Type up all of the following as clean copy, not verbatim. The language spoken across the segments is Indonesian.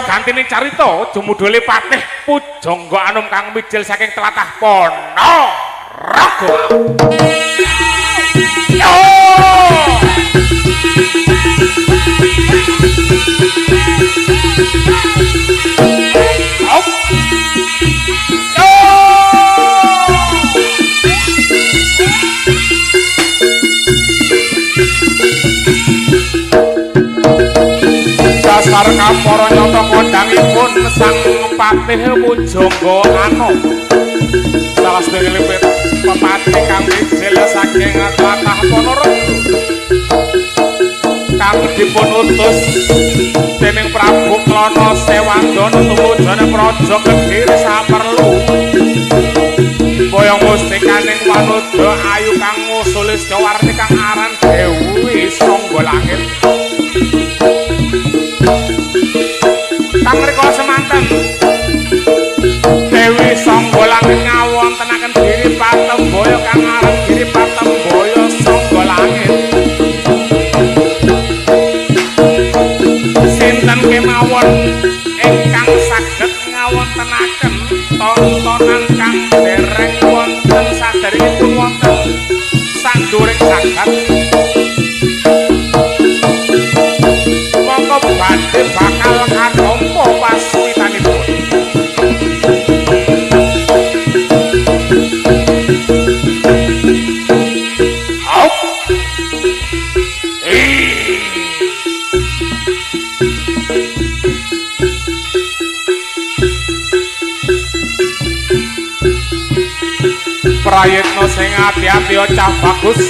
gantine carita jumudhule Patih Pujangga Anom kang mijil saking tlatah Ponorogo. Yo! Op. Yo! Dasar kapara nyata kondhangipun sang Patih Pujangga Anom. Salah setunggalipun pepatih kang mijil saking tlatah Ponorogo. Kang dipun utus dening Prabu Klana Sewandana tumujune Praja Kedhiri saperlu. Boyong mustikaning manudha ayu kang ngusuli Sedawarni kang aran Dewi Sanggolangit. Kang rikala semanten Dewi Sanggolangit ngawontenaken Giri Patembaya kang aran Giri Patembaya Sanggolangit. Sinten kemawon ingkang saged ngawontenaken tontonan kang dereng wonten saderengipun wonten sanduring jagat, mongko badhe bakal katampa pasuwitanipun. Prayitna sing ati-ati cah bagus.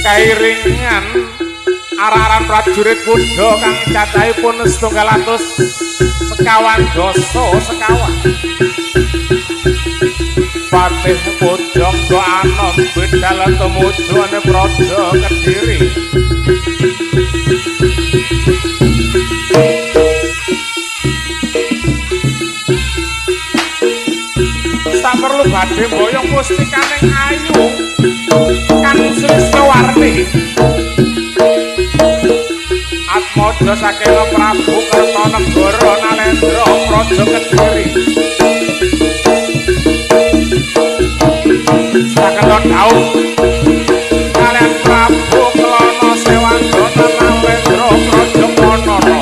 Kairingan araran prajurit kuda kang cacahipun 750 sekawan. Patih Pujangga Anom bidhal tumujune Praja Kedhiri. Saperlu badhe mboyong mustikaning ayu kang Sedawarni. Atmaja saking Prabu Kertanegara Nalendra Praja Kedhiri. Sakena daun kalian Prabu Klana Sewandana Nalendra Praja Ponorogo.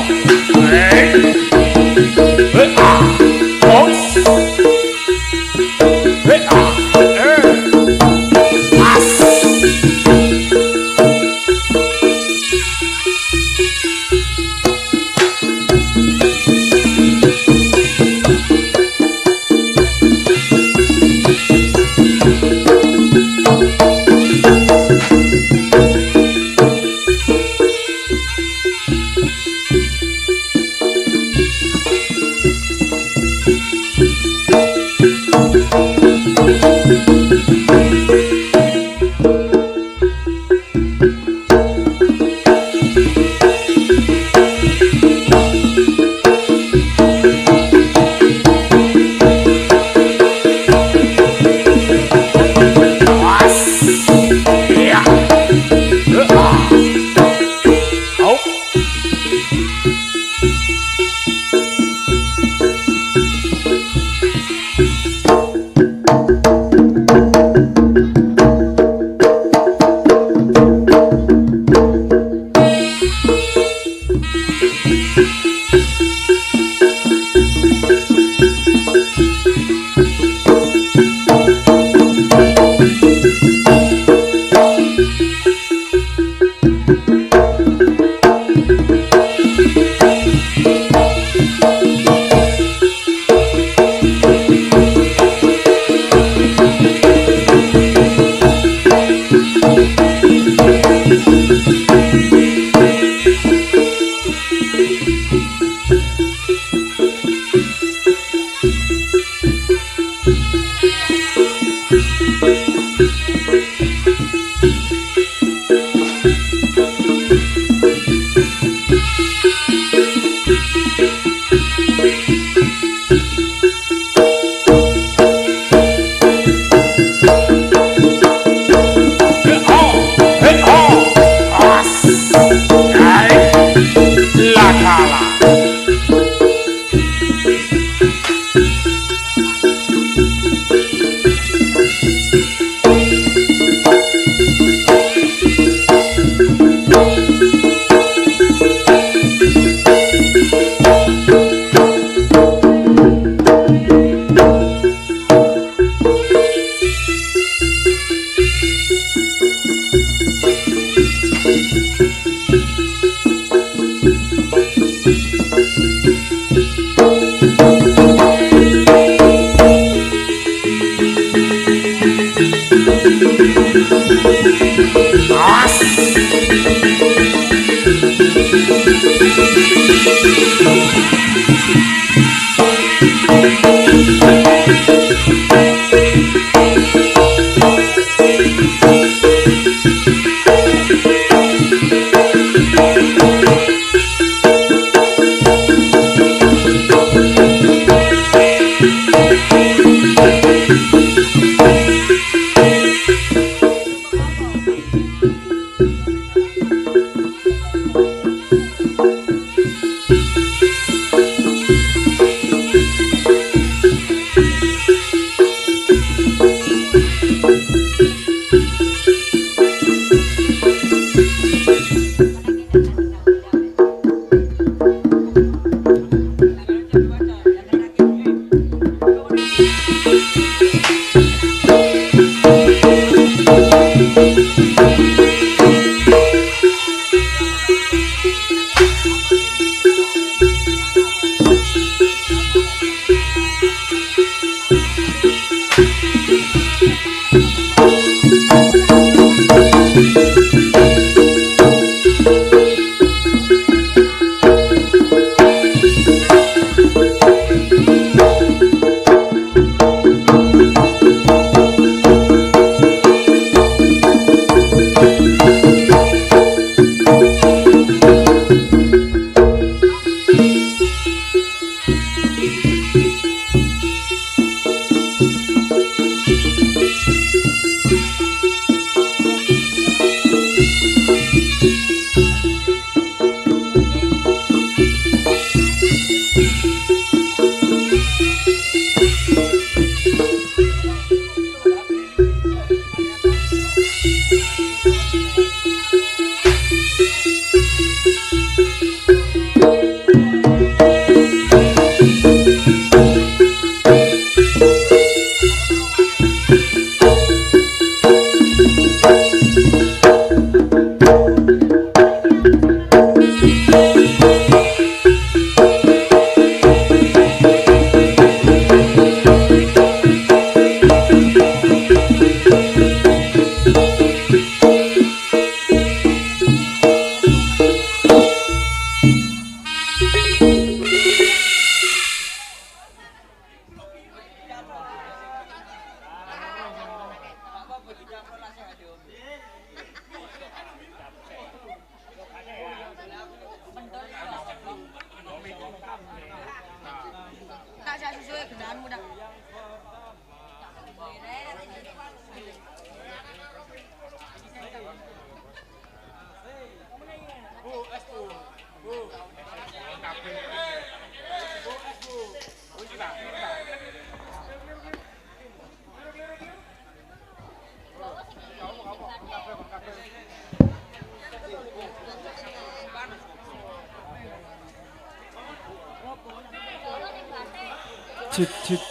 Cik cik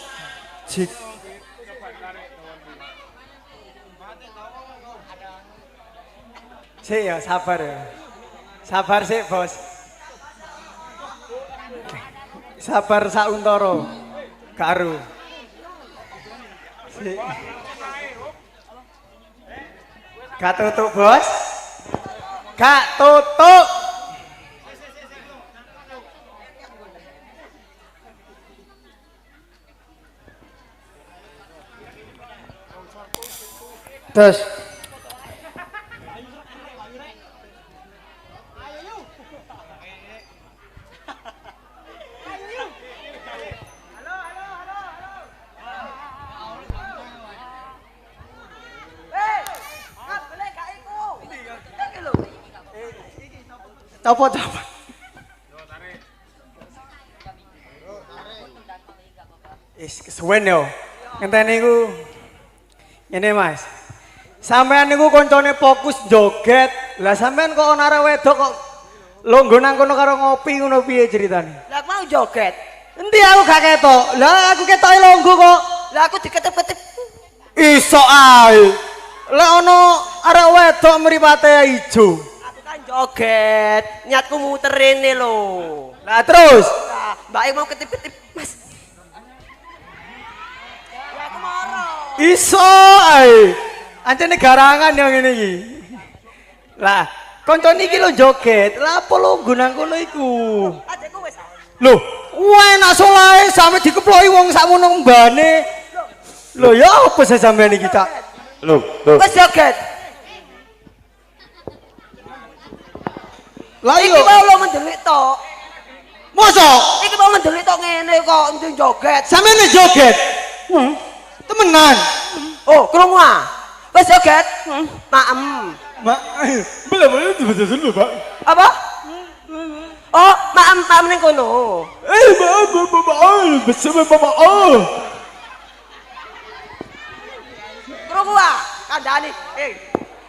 cik. Sik ya sabar ya. Sabar sik, Bos. Sabar sauntara. Karo. Sik. Gak tutuk, Bos. Gak tutuk. Terus copot. Kesuwen yo. Ngenteni iku. Ini Mas. Sampean niku koncone fokus joget. Lah sampean kok ana arek wedok kok longgo nang kono karo ngopi ngono piye ceritane? Lah mau joget. Endi aku gak ketok. Lah aku ketoke longgo kok. Lah aku diketep-ketep. Iso ae. Lah ono arek wedok mripate ijo. Aku kan joget. Niatku muter rene lho. Lah terus Lah, Mbak mau ketip-ketip, Mas. Lah aku marah. iso ae. Ancene garangan yang ngene iki. Lah, koncone iki lho joget. Lah apa lho gunang kono iku? Adekku wis. Lho, enak solae sampe dikeploki wong sakmono mbane. Lho ya apa sih sampean iki, Cak? Lho, Wis joget. Lah Iki yo. mau lo mendelik tok. Mosok Iki mau mendelik tok ngene kok ndung joget. sampean joget? Temenan. Oh, krungu ah. Wis joget? Maem. Boleh betul dulu, Pak. Apa? Oh, maem ning kono. Bersama Bapak. Oh. Krungu ah, kandhani.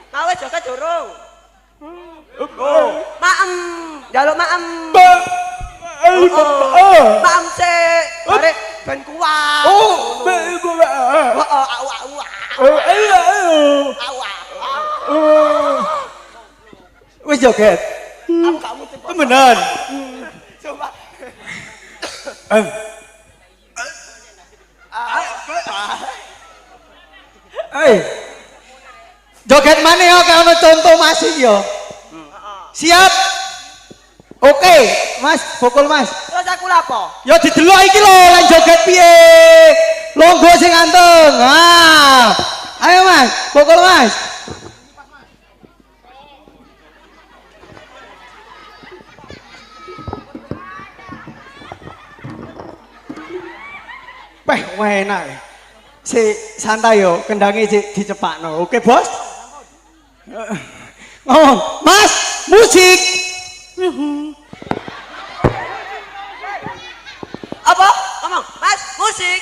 Nah wis joget durung. Oh, maem. Njaluk maem. Maem sik. Arek ben kuat. Oh, wis joget. Aku gak mutu. Temenan. Coba. Joget mana ya kayak ono contoh masih yo. Siap. Oke, Mas, pukul Mas. Terus aku lapo? Ya didelok iki lho lan joget piye. Longgo sing anteng. Ah. Ayo Mas, pukul Mas. Enak. Si santai yo, kendangnya dicepakno. Oke, Bos? Ngomong, Mas, musik. Apa? Ngomong, Mas, musik.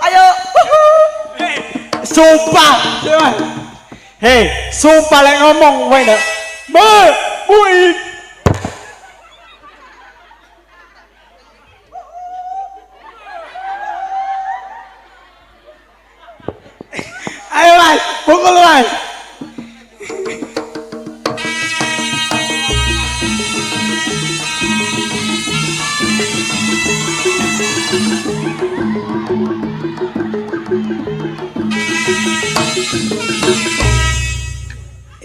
Ayo. Sumpah. Hei, sumpah lek ngomong wae ndak. Musik. Ayo Mas, pukul Mas.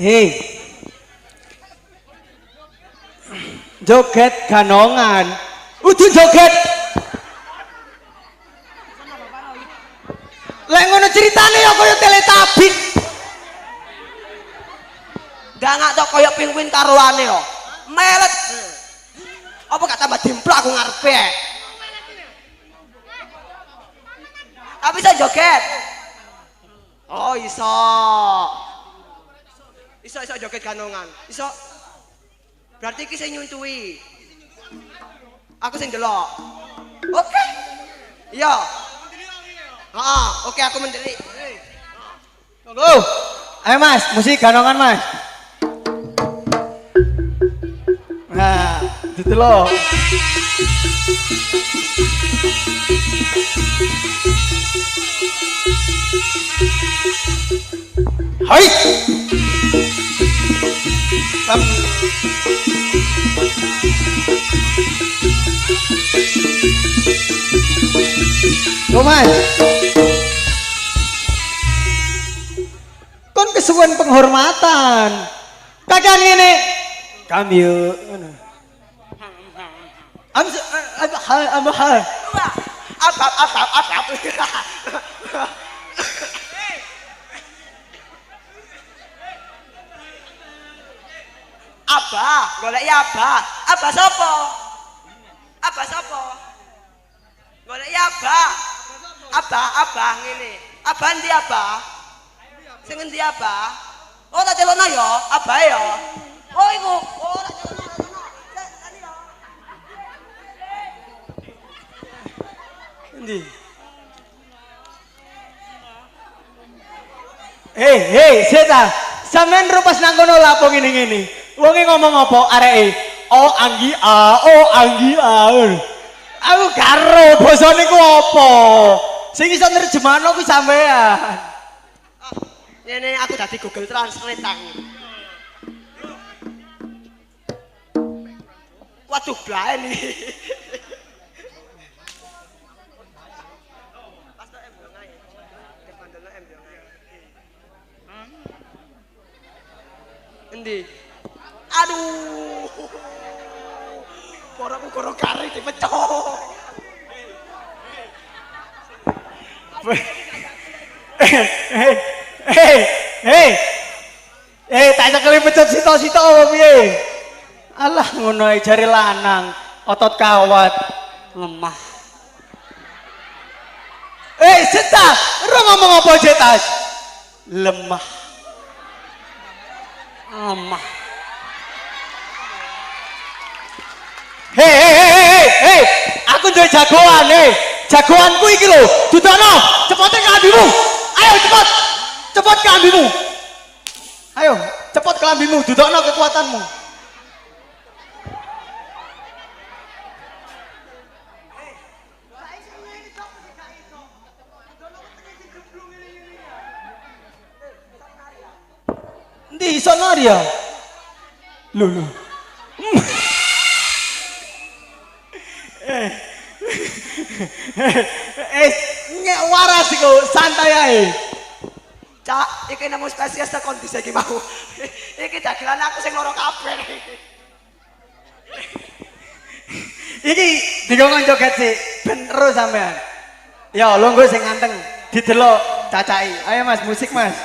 Hei, joget ganongan, udah joget. Lek ngono ceritane ya kaya Teletubbies. Gak tok koyo penguin karuane yo. Melet. Apa gak tambah dimplak aku ngarepe. Tapi bisa joget. Oh, iso. Iso joget ganongan. Iso. Berarti iki sing nyuntui. Aku sing delok. Oke. Iya. Oke aku mendelik. Tunggu. Ayo Mas, musik ganongan Mas. Nah, ditelok. Hai. Mas. Kon kesuwen penghormatan. Kakak ini kami Abah, golek Abah. Abah sapa? Abah sapa? Golek Abah. Abah ngene. Abah ndi Abah? Sing endi Abah? Oh tak celokno ya, Abah ya. Oh iku. Oh tak celokno. Endi? Hei, seta. Sampeyan rupas nang kono lapo ngene-ngene. Wonge ngomong apa areke? Oh Anggi A. Aku karo basane ku apa? Sing iso nerjemahno kuwi sampean. Ini aku tadi Google Translate tang. Waduh blae nih. Endi? Aduh. Poroku goro kari dipecok. Tak cekeli pecet sito-sito apa piye? Alah ngono ae jare lanang, otot kawat lemah. Cetas, ora ngomong apa cetas? Lemah. Lemah. Hei, aku duwe jagoan, jagoanku iki lho, dudakno, cepote kelambimu. Ayo cepet. Cepet kelambimu. Ayo, cepet kelambimu, dudakno kekuatanmu. Ndi iso nari ya? Lho. Nggak waras iku, santai ae. Cak, iki nemu spesies ta kondisi iki mau. Iki dagelan aku sing loro kabeh. Iki dikongkon joget sih, bener sampean. Ya, longgo sing nganteng, didelok cacai. Ayo Mas, musik Mas.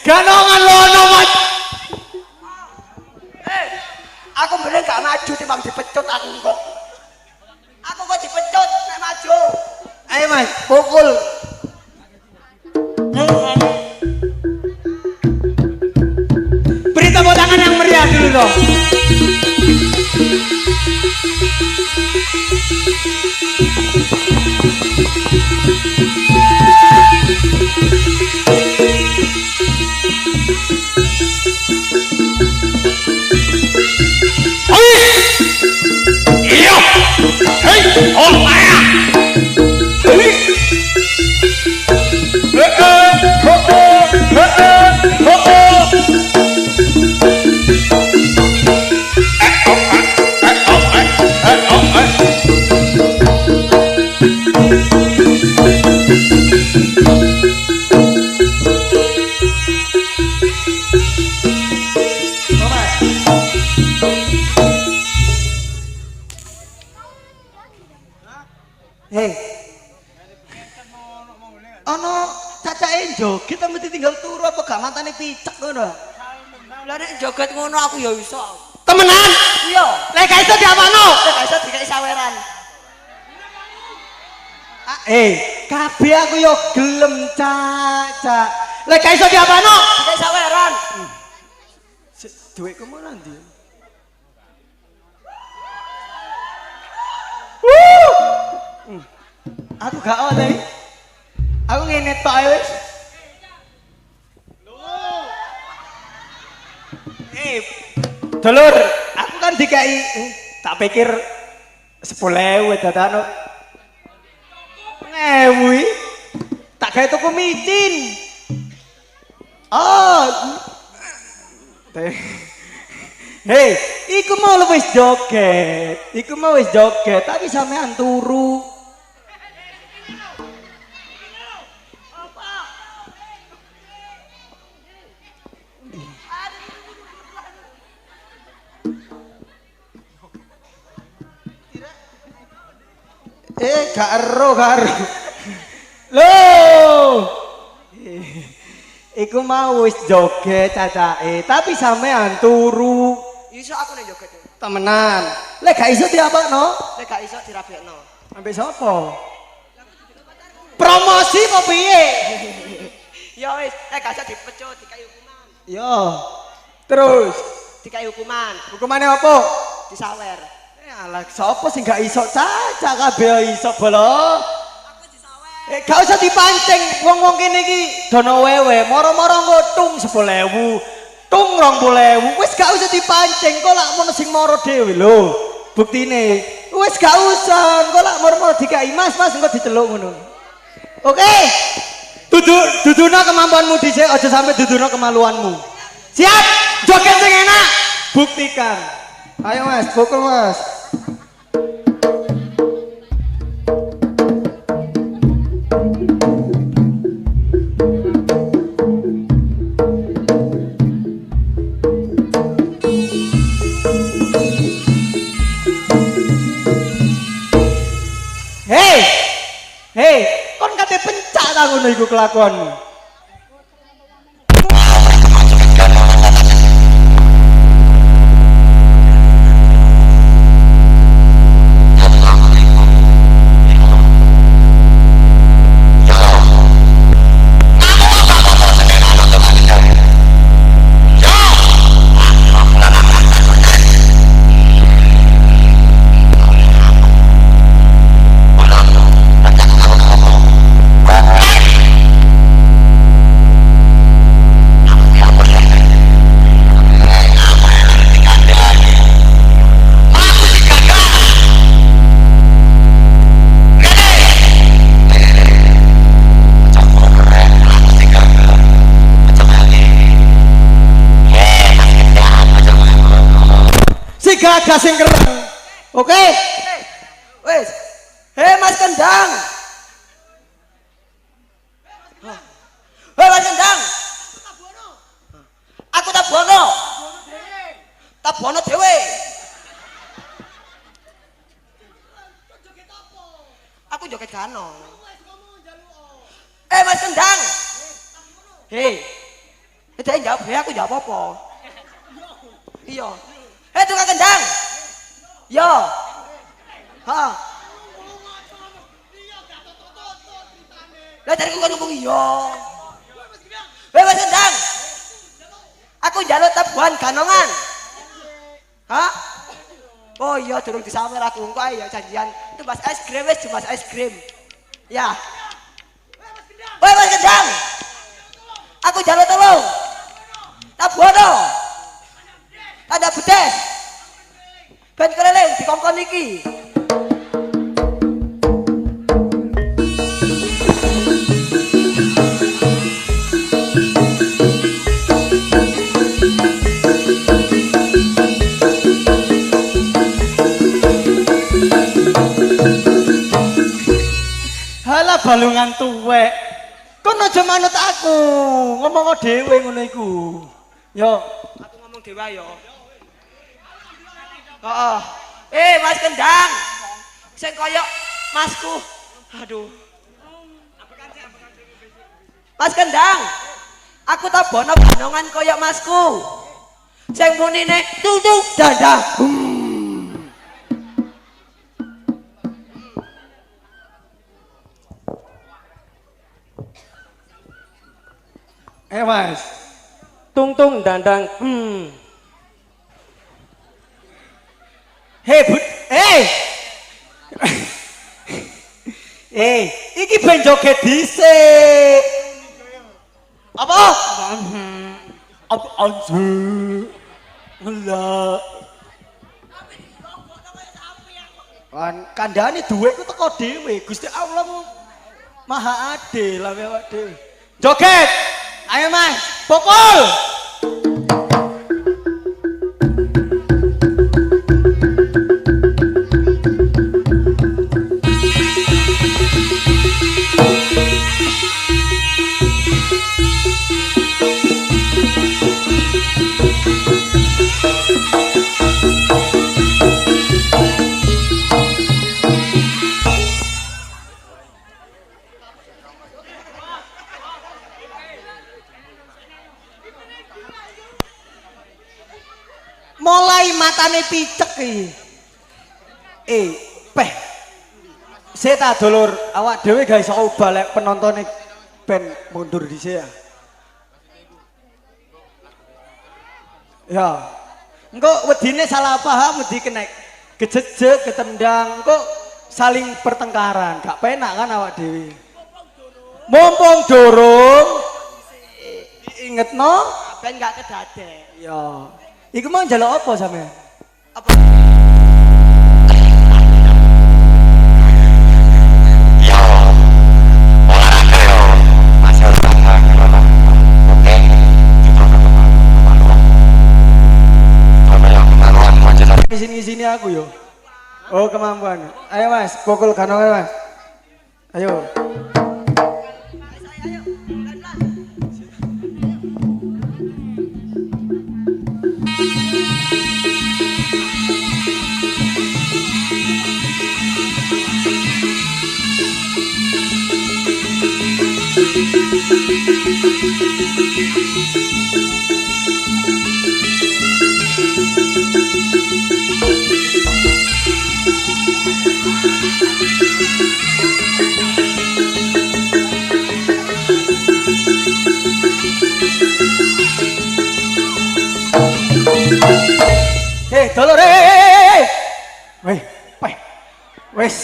Ganongan lono Mas. Aku bener gak maju timbang dipecut aku kok. Aku kok dipecut nek maju. Ayo Mas, pukul. Beri tepuk tangan yang meriah dulu dong. Iya. Hei, oh ayah. Hei, ono cacake joget ta mesti tinggal turu apa gak mantane picek ngono? Lah nek joget ngono aku ya iso. Temenan? Iya. Lek gak iso diapano? Nek gak iso dikai saweran. Kabeh aku yo gelem caca. Lek gak iso diapano? Dikai saweran. Duitku mana ndi? Aku gak oleh. Aku ngene tok ae wis. Dulur, aku kan dikai tak pikir 10.000 dadakno. Ngewi. Tak gawe tuku micin. Hei, iku mau wis joget. Iku mau wis joget, tapi sampean turu. Gak ero. Loh. Iku mau wis joget cacake, tapi sampean turu. Iso aku nek joget. Temenan. Lek gak iso diapakno? Nek gak iso dirabekno. Ambek sapa? Promosi apa piye? Ya wis, nek gak iso dipecut, dikai hukuman. Yo. Terus Dikai hukuman, hukumane apa? disawer. Alah, sapa sing gak iso caca kabeh iso bolo. Aku disawer. Gak usah dipancing, wong-wong kene iki dono wewe, moro-moro engko tung 10.000, tung 20.000. Wis gak usah dipancing, kok lak mono sing moro dhewe lho. Buktine, wis gak usah, kok lak moro-moro dikai Mas engko diceluk ngono. Oke. Duduna kemampuanmu dhisik, aja sampe duduna kemaluanmu. Siap? Joget sing enak. Buktikan. Ayo Mas, pukul Mas. ta ngono iku kelakuanmu. Gagah sing keren. Oke. Wes. Hei Mas Kendang. Hei Mas Kendang. Aku Tabono. Tabono dhewe. Aku joget kano. Mas Kendang. Hei. Dia jawab, hei aku jawab apa? Iya. Tukang kendang. Yo. Ha. Lah dari kok ngomong iya. Mas Kendang. Aku njaluk tabuhan ganongan. Hah? Oh iya durung disawer aku engko ae ya janjian. Tumbas es krim wis tumbas es krim. Ya. Mas Kendang. Aku njaluk tolong. Tabuhan. Ada bedes. Ben keleleng dikongkon iki. Halah balungan tuwek. Kon aja manut aku. Ngomong dhewe ngono iku. Yo, aku ngomong dhewe yo. Oh, Mas Kendang, sing koyok masku, aduh. Mas Kendang, aku Tabono ganongan koyok masku, sing munine tutuk dada. Mas, tung tung dandang. Hei bud, iki ben joget dhisik. Apa? Apa anjir? Ngelak. Kandhane duwe ku teko dhewe. Gusti Allah Maha Adil awake dhewe. Joget. Ayo Mas, pukul. Mulai matane picek iki. Peh. Seta dulur, awak dhewe gak iso obah lek penontone ben mundur dhisik ya. Ya. Engko wedine salah paham wedi kena gejejeg, ketendang, kok saling pertengkaran. Gak penak kan awak dhewe. Mumpung durung diingetno Ben gak kedadek. Ya. Iku mau njaluk apa sampean? Apa? Yo, olahraga yo, masih olahraga. Oke, kita kemaluan. Apa ya kemaluan macam Di sini aku yo. Oh kemampuan. Ayo Mas, pukul ganongan Mas. Ayo. Dulur weh, wes.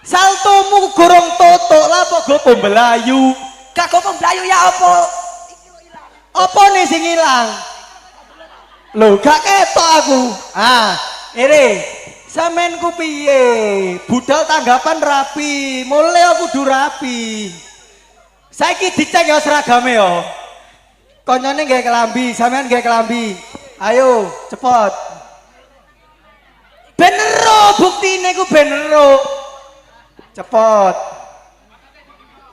Saltomu gorong totok lah kok go pembelayu. Gak kok pembelayu ya apa? Apa nih sing ilang? Loh, gak ketok aku. Ini sampean ku piye? Budal tanggapan rapi, mulai aku kudu rapi. Saiki dicek ya seragame ya. Konyone nggae kelambi, sampean nggae kelambi. Ayo, cepet. Benero buktine ku benero. Cepet.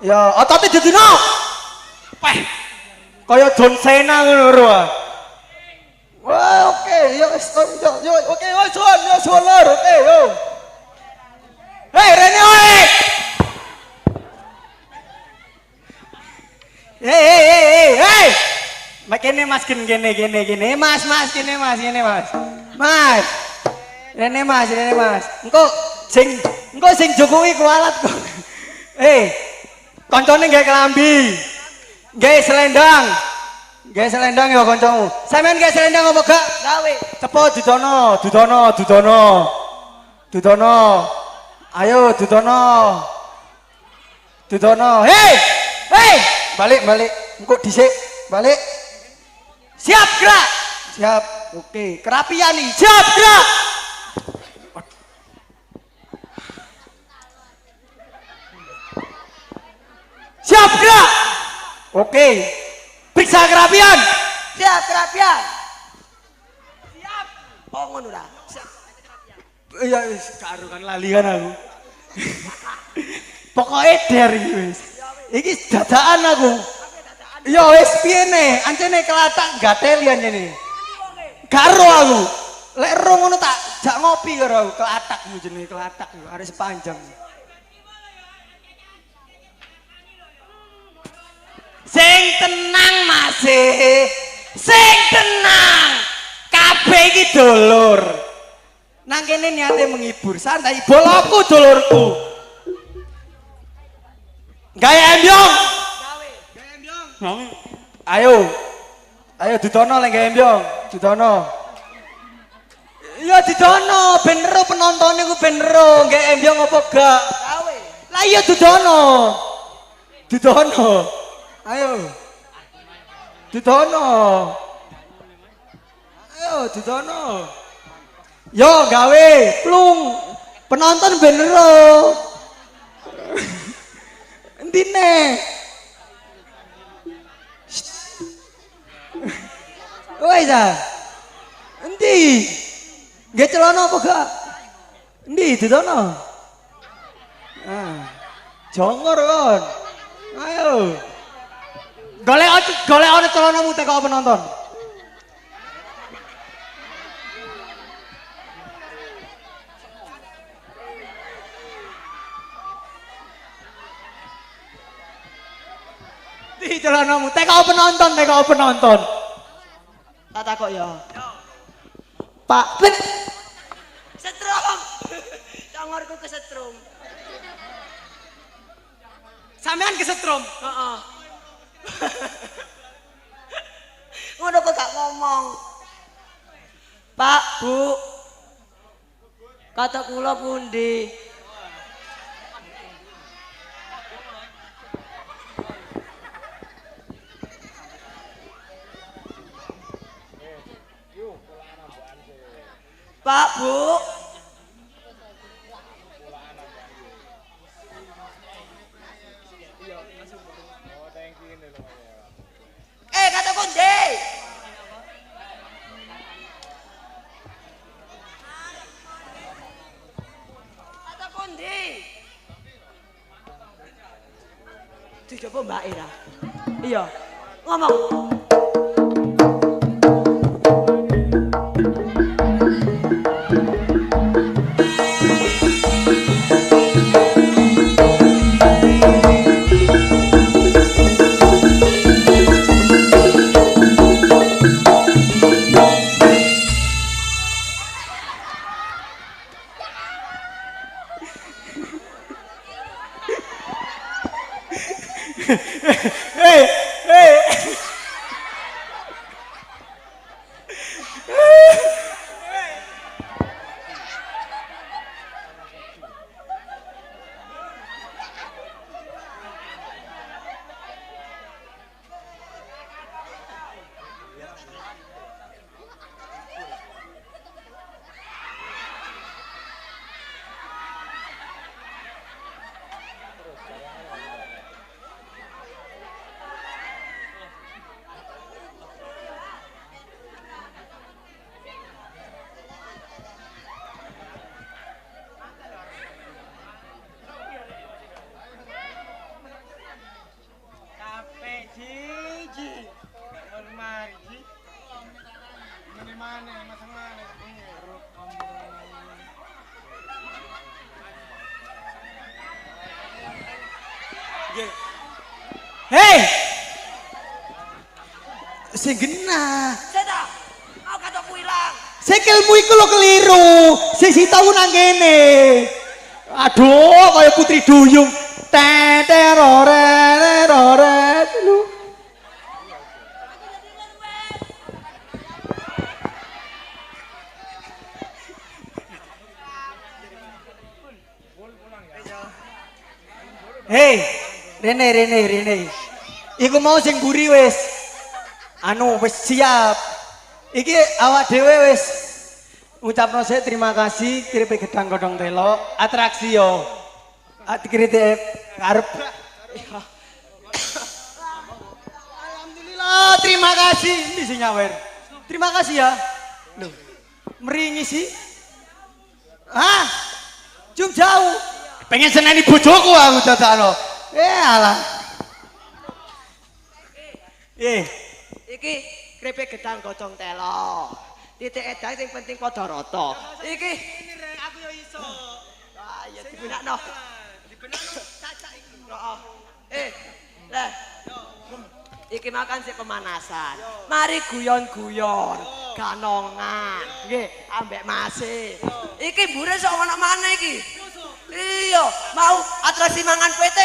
Ya, otote didino. Peh. Kaya John Cena ngono lho. Wah, oke, yo oke, suan lor, oke, yo. Hei, Rene oi. Hei. Makene Mas gene, Mas, kene Mas. Mas. Rene Mas. Engko sing Jokowi kualat kok. Koncone nggae kelambi. Nggae selendang. Nggae selendang ya kancamu. Sampeyan nggae selendang apa gak? Gawe. Cepet Dudono. Ayo Dudono. Hei. Balik. Engko dhisik. Balik. Siap gerak. Siap. Oke, kerapian nih. Siap gerak. Siap gerak. Oke. Periksa kerapian. Siap kerapian. Siap. Oh ngono lah. Siap. Iya wis karo kan lali kan aku. Pokoknya der iki wis. Iki dadakan aku. Ya wis piye ne? Ancene kelatak gateli anjene. Karo aku. Lek ro ngono tak jak ngopi karo aku kelatak jenenge kelatak arek sepanjang. Sing tenang Mas. Sing tenang. Kabeh iki dulur. Nang kene niate menghibur, santai. Boloku dulurku. Gawe embyong. Ayo Dudono lek gawe embyong. Dudono. Iya Dudono, bener penonton iku bener gawe embyong apa gak? Gawe. Lah iya Dudono. Ayo Dudono. Yo gawe plung. Penonton bener. Endine. Woi dah. Endi? Nggih celana apa gak? Endi Dudono? Jongor kon. Ayo. Golek ana celanamu teko penonton. Di celanamu teko penonton. Tak takok ya. Pak, Setrum. Congorku kesetrum. sampean kesetrum. Heeh. Ngono kok gak ngomong. Pak, Bu. Kata kula pundi? Pak, Bu. Kata pundi? Kata pundi? Dicoba Mbak Ira. Iya. Ngomong. Hei. Sing genah. Seda. Mau kataku ilang. Sikilmu iku lho keliru. Sisi tau nang kene. Aduh, kaya putri duyung. Teterore lu. Hei, Rene. Iku mau sing mburi wis. Anu wis siap. Iki awak dhewe wis ngucapno sik terima kasih kiripe gedang godhong telo atraksi yo. Kiripe arep. Alhamdulillah, terima kasih. Ini sing nyawer. Terima kasih ya. Loh. Meringi sih. Hah? Jum jauh. Pengen seneni bojoku aku dadakno. Alah. Iki krepek gedang gocong telo. Titik edang sing penting padha rata. Iki Ini rek aku yo iso. ah ya dibenakno. Dibenakno cacak iki. Lah. Iki makan sik pemanasan. Mari guyon-guyon, ganongan. Nggih, ambek Mase. Iki mbure sok ana maneh iki. Iya, mau atraksi mangan PT.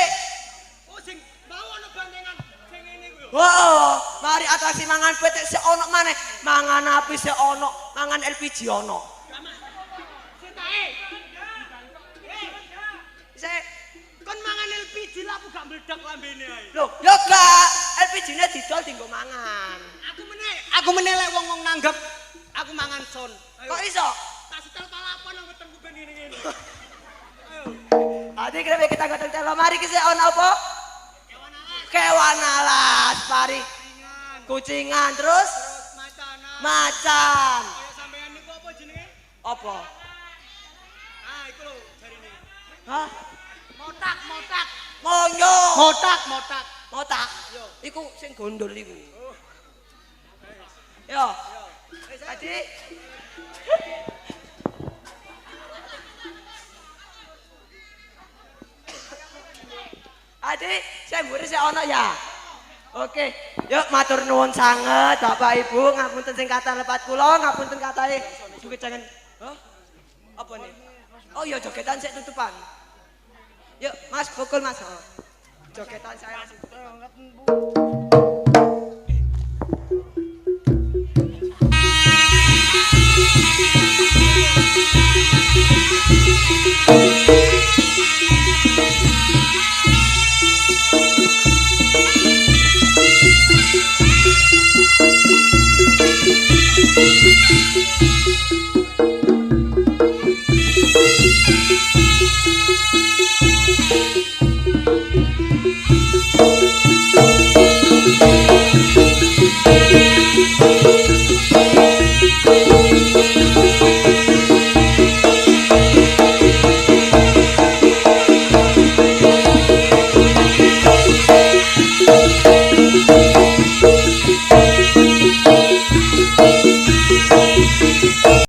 Oh sing mau ana bandengan sing ngene ku yo. Wah, mari atraksi mangan PT sik ono maneh. Mangan api sik ono, mangan LPG ono. Sik Kon mangan LPG lah aku gak meledak lambene ae. lho, yo gak LPG-ne didol dienggo mangan. Aku meneh lek wong-wong nanggep aku mangan son. Kok iso? Tak setel palapan nang wetengku ben ngene-ngene. Adi kira kita gotong telo mari ki sik ono apa? Kewan alas, mari. Kucingan terus Macanan. macan. Kaya sampean niku apa jenenge? Apa? Ah, iku lho jarine. Hah? Motak. Monyo. Motak. Motak. Iku sing gondol iku. Yo. Adi. Adi, saya mburi sik ono ya. Oke, yuk matur nuwun sanget Bapak Ibu, ngapunten sing kathah lepat kula, ngapunten katahe jogetan. Hah? Apa nih? Oh iya jogetan sik tutupan. Yuk, Mas, pukul Mas. Oh. Jogetan saya masih.